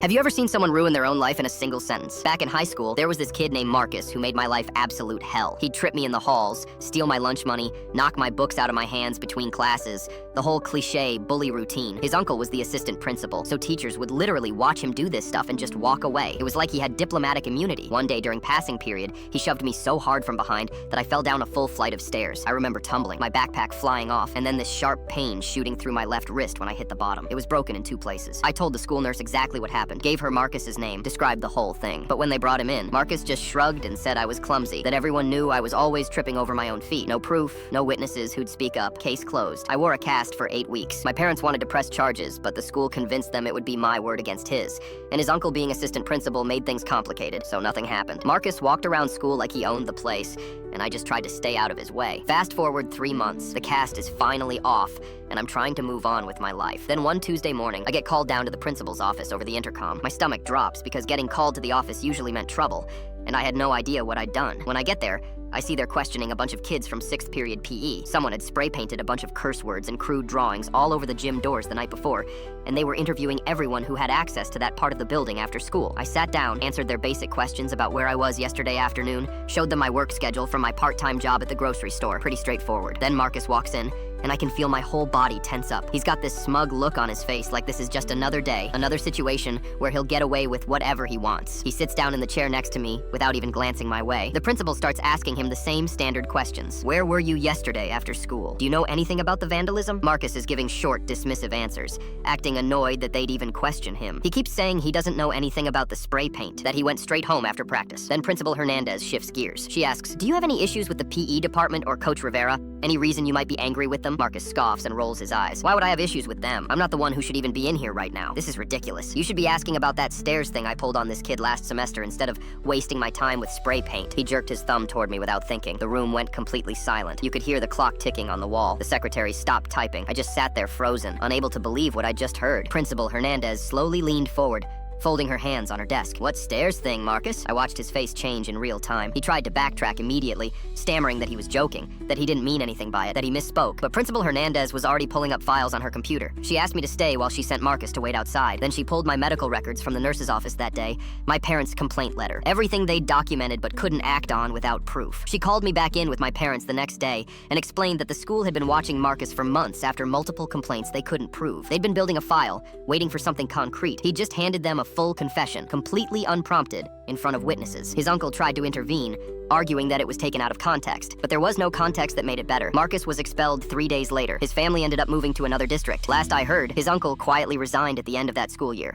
Have you ever seen someone ruin their own life in a single sentence? Back in high school, there was this kid named Marcus who made my life absolute hell. He'd trip me in the halls, steal my lunch money, knock my books out of my hands between classes, the whole cliché bully routine. His uncle was the assistant principal, so teachers would literally watch him do this stuff and just walk away. It was like he had diplomatic immunity. One day during passing period, he shoved me so hard from behind that I fell down a full flight of stairs. I remember tumbling, my backpack flying off, and then this sharp pain shooting through my left wrist when I hit the bottom. It was broken in 2 places. I told the school nurse exactly what happened, gave her Marcus's name, described the whole thing. But when they brought him in, Marcus just shrugged and said I was clumsy, that everyone knew I was always tripping over my own feet. No proof, no witnesses who'd speak up, case closed. I wore a cast for 8 weeks. My parents wanted to press charges, but the school convinced them it would be my word against his. And his uncle being assistant principal made things complicated, so nothing happened. Marcus walked around school like he owned the place, and I just tried to stay out of his way. Fast forward 3 months, the cast is finally off, and I'm trying to move on with my life. Then one Tuesday morning, I get called down to the principal's office over the intercom. My stomach drops because getting called to the office usually meant trouble, and I had no idea what I'd done. When I get there, I see they're questioning a bunch of kids from 6th period PE. Someone had spray painted a bunch of curse words and crude drawings all over the gym doors the night before, and they were interviewing everyone who had access to that part of the building after school. I sat down, answered their basic questions about where I was yesterday afternoon, showed them my work schedule from my part-time job at the grocery store. Pretty straightforward. Then Marcus walks in, and I can feel my whole body tense up. He's got this smug look on his face like this is just another day, another situation where he'll get away with whatever he wants. He sits down in the chair next to me without even glancing my way. The principal starts asking him the same standard questions. Where were you yesterday after school? Do you know anything about the vandalism? Marcus is giving short, dismissive answers, acting annoyed that they'd even question him. He keeps saying he doesn't know anything about the spray paint, that he went straight home after practice. Then Principal Hernandez shifts gears. She asks, do you have any issues with the PE department or Coach Rivera? Any reason you might be angry with them? Marcus scoffs and rolls his eyes. Why would I have issues with them? I'm not the one who should even be in here right now. This is ridiculous. You should be asking about that stairs thing I pulled on this kid last semester instead of wasting my time with spray paint. He jerked his thumb toward me without thinking. The room went completely silent. You could hear the clock ticking on the wall. The secretary stopped typing. I just sat there frozen, unable to believe what I just heard. Principal Hernandez slowly leaned forward, folding her hands on her desk. What stairs thing, Marcus? I watched his face change in real time. He tried to backtrack immediately, stammering that he was joking, that he didn't mean anything by it, that he misspoke. But Principal Hernandez was already pulling up files on her computer. She asked me to stay while she sent Marcus to wait outside. Then she pulled my medical records from the nurse's office that day, my parents' complaint letter, everything they'd documented but couldn't act on without proof. She called me back in with my parents the next day and explained that the school had been watching Marcus for months after multiple complaints they couldn't prove. They'd been building a file, waiting for something concrete. He'd just handed them a full confession, completely unprompted, in front of witnesses. His uncle tried to intervene, arguing that it was taken out of context, but there was no context that made it better. Marcus was expelled 3 days later. His family ended up moving to another district. Last I heard, his uncle quietly resigned at the end of that school year.